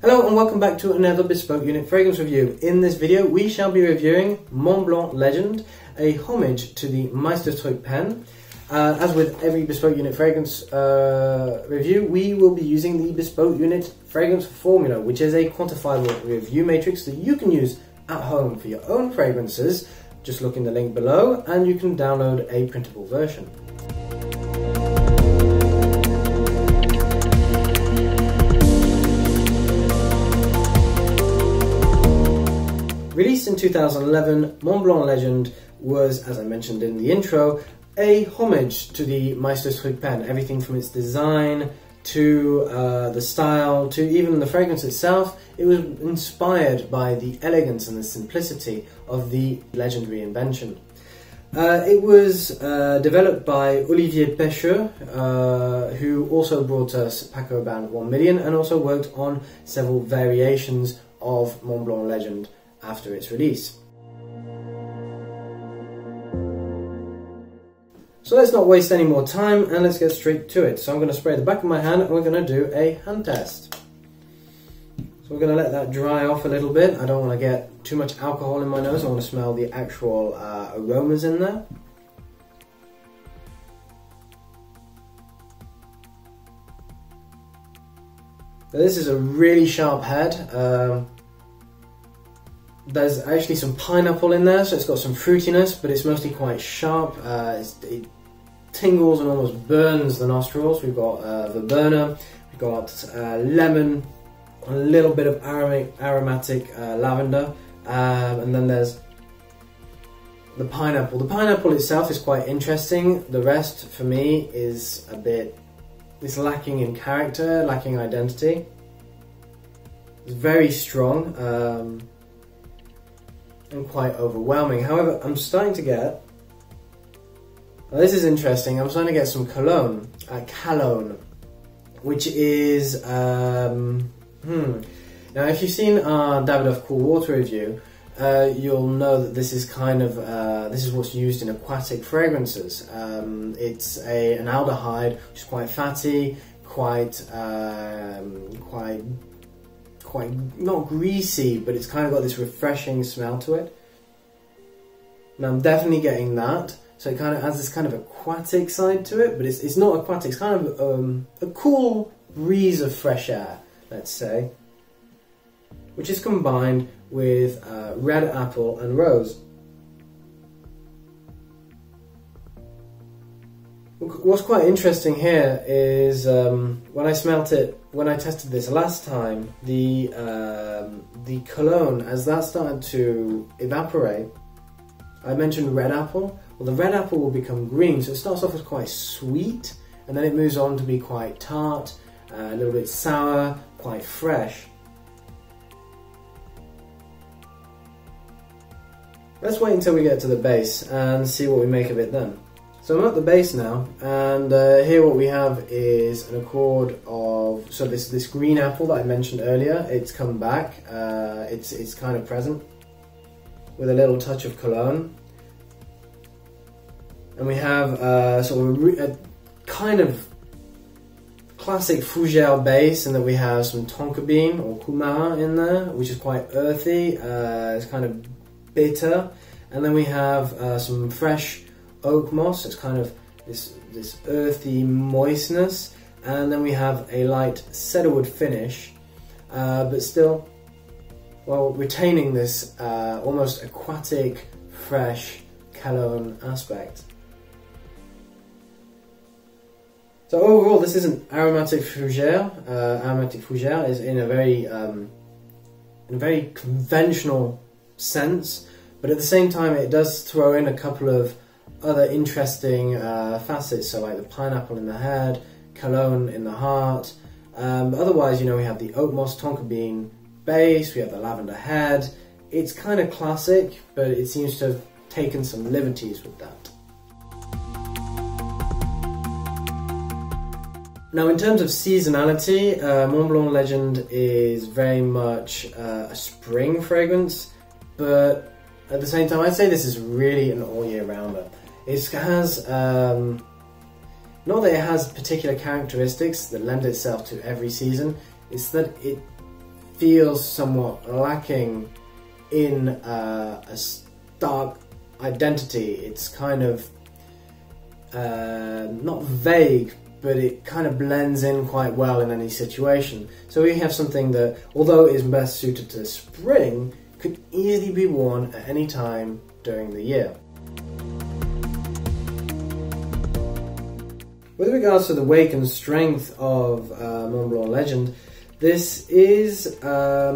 Hello and welcome back to another Bespoke Unit Fragrance Review. In this video we shall be reviewing Montblanc Legend, a homage to the Meisterstrück pen. As with every Bespoke Unit Fragrance review, we will be using the Bespoke Unit Fragrance Formula, which is a quantifiable review matrix that you can use at home for your own fragrances. Just look in the link below and you can download a printable version. Released in 2011, Montblanc Legend was, as I mentioned in the intro, a homage to the Meisterstrück pen. Everything from its design to the style to even the fragrance itself, it was inspired by the elegance and the simplicity of the legendary invention. It was developed by Olivier Pescheux, who also brought us Paco Rabanne 1 million and also worked on several variations of Montblanc Legend after its release. So let's not waste any more time and let's get straight to it. So I'm going to spray the back of my hand and we're going to do a hand test. So we're going to let that dry off a little bit. I don't want to get too much alcohol in my nose. I want to smell the actual aromas in there. Now, this is a really sharp head. There's actually some pineapple in there, so it's got some fruitiness, but it's mostly quite sharp. It tingles and almost burns the nostrils. We've got verbena, we've got lemon, a little bit of aromatic lavender, and then there's the pineapple. The pineapple itself is quite interesting. The rest, for me, is it's lacking in character, lacking identity. It's very strong. And quite overwhelming. However, I'm starting to get, now this is interesting, I'm starting to get some cologne, calone, which is, now if you've seen our Davidoff Cool Water review, you'll know that this is kind of, this is what's used in aquatic fragrances. It's an aldehyde, which is quite fatty, quite not greasy, but it's kind of got this refreshing smell to it. Now I'm definitely getting that, so it kind of has this kind of aquatic side to it, but it's not aquatic, it's kind of a cool breeze of fresh air, let's say, which is combined with red apple and rose. What's quite interesting here is when I tested this last time, the cologne, as that started to evaporate, I mentioned red apple. Well, the red apple will become green, so it starts off as quite sweet, and then it moves on to be quite tart, a little bit sour, quite fresh. Let's wait until we get to the base and see what we make of it then. So I'm at the base now, and here what we have is an accord of, so this green apple that I mentioned earlier, it's come back, it's kind of present, with a little touch of cologne. And we have sort of a kind of classic fougère base, and then we have some tonka bean or coumarin in there, which is quite earthy, it's kind of bitter, and then we have some fresh oak moss. It's kind of this earthy moistness, and then we have a light cedarwood finish, but still, well, retaining this almost aquatic, fresh calone aspect. So overall, this is an aromatic fougère. Aromatic fougère is in a very conventional sense, but at the same time, it does throw in a couple of other interesting facets, so like the pineapple in the head, cologne in the heart. Otherwise, you know, we have the oak moss tonka bean base, we have the lavender head. It's kind of classic, but it seems to have taken some liberties with that. Now, in terms of seasonality, Montblanc Legend is very much a spring fragrance, but at the same time, I'd say this is really an all-year-rounder. It has, not that it has particular characteristics that lend itself to every season, it's that feels somewhat lacking in a stark identity. It's kind of not vague, but it kind of blends in quite well in any situation. So we have something that, although it is best suited to spring, could easily be worn at any time during the year. With regards to the weight and strength of Montblanc Legend, this is not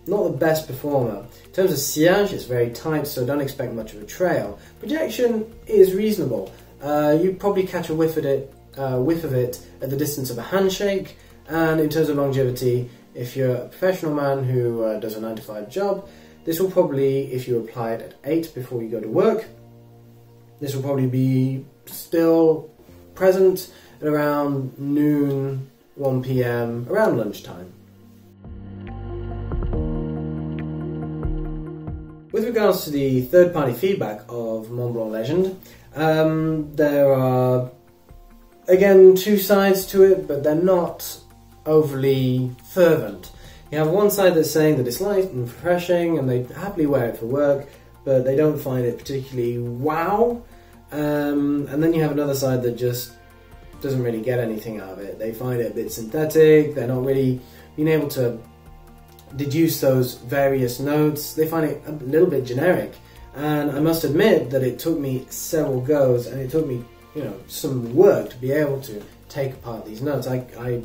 the best performer. In terms of sillage, it's very tight, so don't expect much of a trail. Projection is reasonable. You probably catch a whiff of it at the distance of a handshake, and in terms of longevity, if you're a professional man who does a 9-to-5 job, this will probably, if you apply it at 8 before you go to work, this will probably be still present at around noon, 1 PM, around lunchtime. With regards to the third-party feedback of Montblanc Legend, there are, again, two sides to it, but they're not overly fervent. You have one side that's saying that it's light and refreshing and they happily wear it for work, but they don't find it particularly wow. And then you have another side that just doesn't really get anything out of it. They find it a bit synthetic, they're not really being able to deduce those various notes. They find it a little bit generic. And I must admit that it took me several goes and it took me, some work to be able to take apart these notes. I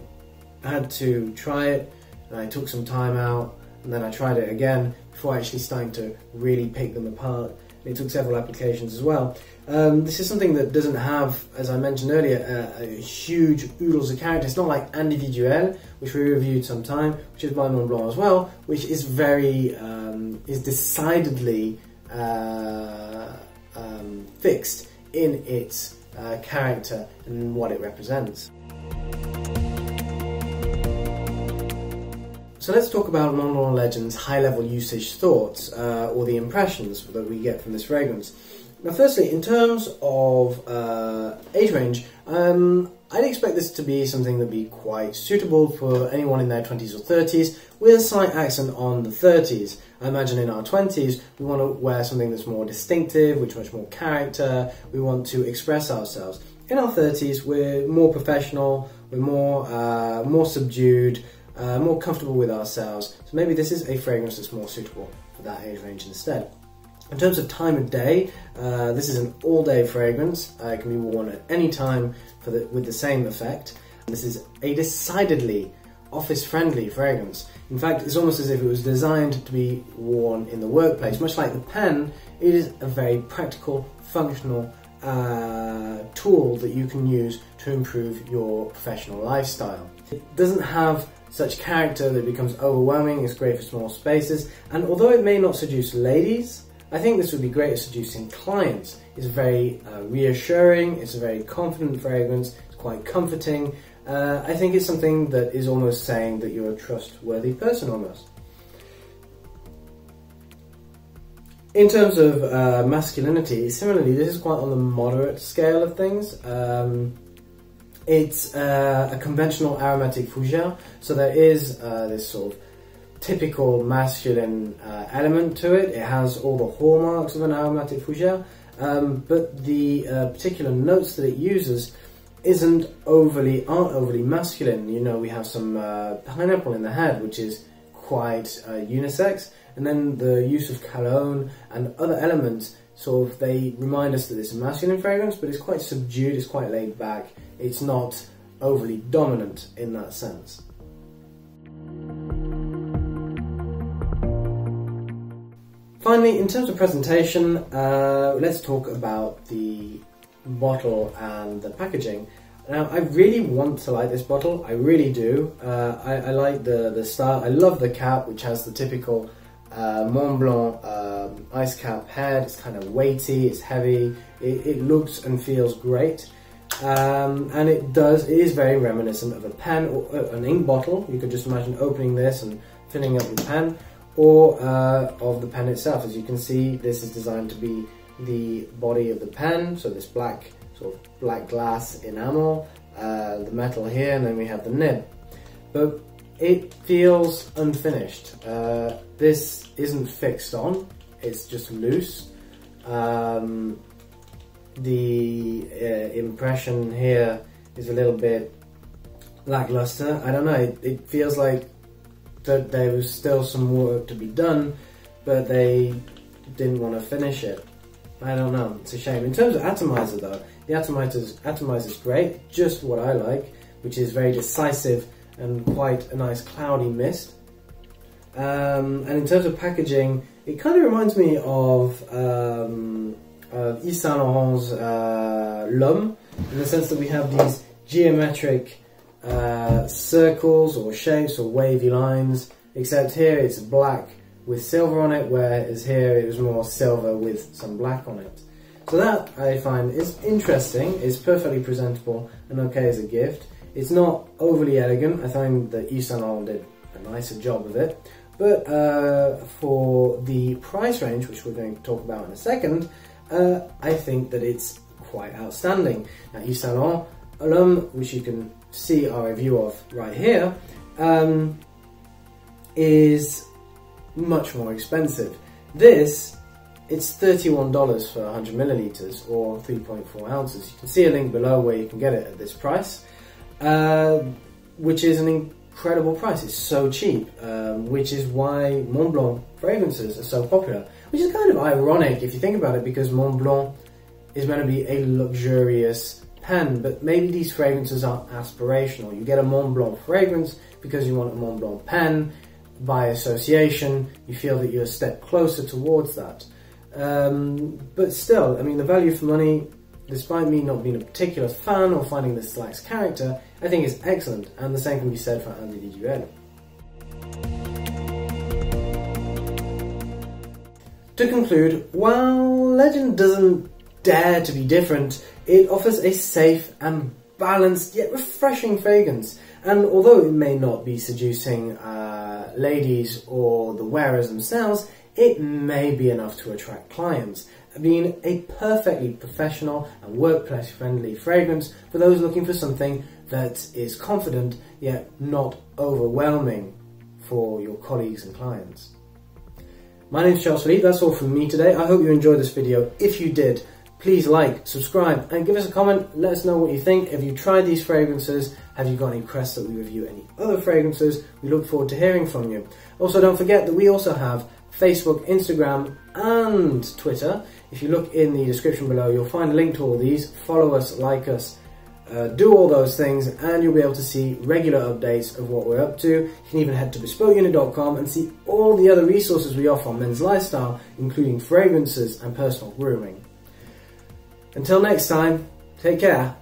had to try it, and I took some time out, and then I tried it again before actually starting to really pick them apart. It took several applications as well. This is something that doesn't have, as I mentioned earlier, a huge oodles of character. It's not like Individuelwe, which we reviewed sometime, which is by Montblanc as well, which is very, is decidedly fixed in its character and what it represents. So let's talk about Montblanc Legend's high-level usage thoughts, or the impressions that we get from this fragrance. Now firstly, in terms of age range, I'd expect this to be something that would be quite suitable for anyone in their 20s or 30s, with a slight accent on the 30s. I imagine in our 20s, we want to wear something that's more distinctive, with much more character, we want to express ourselves. In our 30s, we're more professional, we're more subdued, more comfortable with ourselves, so maybe this is a fragrance that's more suitable for that age range instead. In terms of time of day, this is an all-day fragrance. It can be worn at any time with the same effect. This is a decidedly office-friendly fragrance. In fact, it's almost as if it was designed to be worn in the workplace. Much like the pen, it is a very practical, functional tool that you can use to improve your professional lifestyle. It doesn't have such character that it becomes overwhelming. It's great for small spaces, and although it may not seduce ladies, I think this would be great at seducing clients. It's very reassuring, it's a very confident fragrance, it's quite comforting. I think it's something that is almost saying that you're a trustworthy person almost. In terms of masculinity, similarly, this is quite on the moderate scale of things. It's a conventional aromatic fougère, so there is this sort of typical masculine element to it. It has all the hallmarks of an aromatic fougère, but the particular notes that it uses aren't overly masculine. We have some pineapple in the head, which is quite unisex, and then the use of calone and other elements they remind us that it's a masculine fragrance, but it's quite subdued, it's quite laid back, it's not overly dominant in that sense. Finally, in terms of presentation, let's talk about the bottle and the packaging. Now, I really want to like this bottle, I really do. I like the style. I love the cap, which has the typical Montblanc ice cap head. It's kind of weighty, it's heavy, it looks and feels great. And it is very reminiscent of a pen or an ink bottle. You could just imagine opening this and filling up with pen, or of the pen itself. As you can see, this is designed to be the body of the pen, so this black glass enamel, the metal here, and then we have the nib. But it feels unfinished. This isn't fixed on, it's just loose. The impression here is a little bit lackluster. I don't know, it feels like that there was still some work to be done, but they didn't want to finish it. I don't know, it's a shame. In terms of atomizer though, the atomizer is great, just what I like, which is very decisive and quite a nice cloudy mist. And in terms of packaging, it kind of reminds me of Yves Saint Laurent's L'Homme, in the sense that we have these geometric circles or shapes or wavy lines, except here it's black with silver on it, whereas here it was more silver with some black on it. So that I find is interesting, is perfectly presentable and okay as a gift. It's not overly elegant. I find that Yves Saint Laurent did a nicer job of it, but for the price range, which we're going to talk about in a second, I think that it's quite outstanding. Now, Yves Saint Laurent L'Homme, which you can see our review of right here, is much more expensive. This, it's $31 for 100 milliliters or 3.4 ounces. You can see a link below where you can get it at this price, which is an incredible price. It's so cheap, which is why Montblanc fragrances are so popular, which is kind of ironic if you think about it, because Montblanc is meant to be a luxurious pen, but maybe these fragrances are aspirational. You get a Montblanc fragrance because you want a Montblanc pen. By association, you feel that you're a step closer towards that. But still, I mean, the value for money, despite me not being a particular fan or finding this lacks character, I think is excellent, and the same can be said for Individuelwe. To conclude, while Legend doesn't dare to be different, it offers a safe and balanced yet refreshing fragrance, and although it may not be seducing ladies or the wearers themselves, it may be enough to attract clients, being a perfectly professional and workplace friendly fragrance for those looking for something that is confident yet not overwhelming for your colleagues and clients. My name is Charles Philippe, that's all from me today. I hope you enjoyed this video. If you did, please like, subscribe and give us a comment. Let us know what you think. Have you tried these fragrances? Have you got any requests that we review any other fragrances? We look forward to hearing from you. Also, don't forget that we also have Facebook, Instagram and Twitter. If you look in the description below, you'll find a link to all these. Follow us, like us, do all those things, and you'll be able to see regular updates of what we're up to. You can even head to bespokeunit.com and see all the other resources we offer on men's lifestyle, including fragrances and personal grooming. Until next time, take care.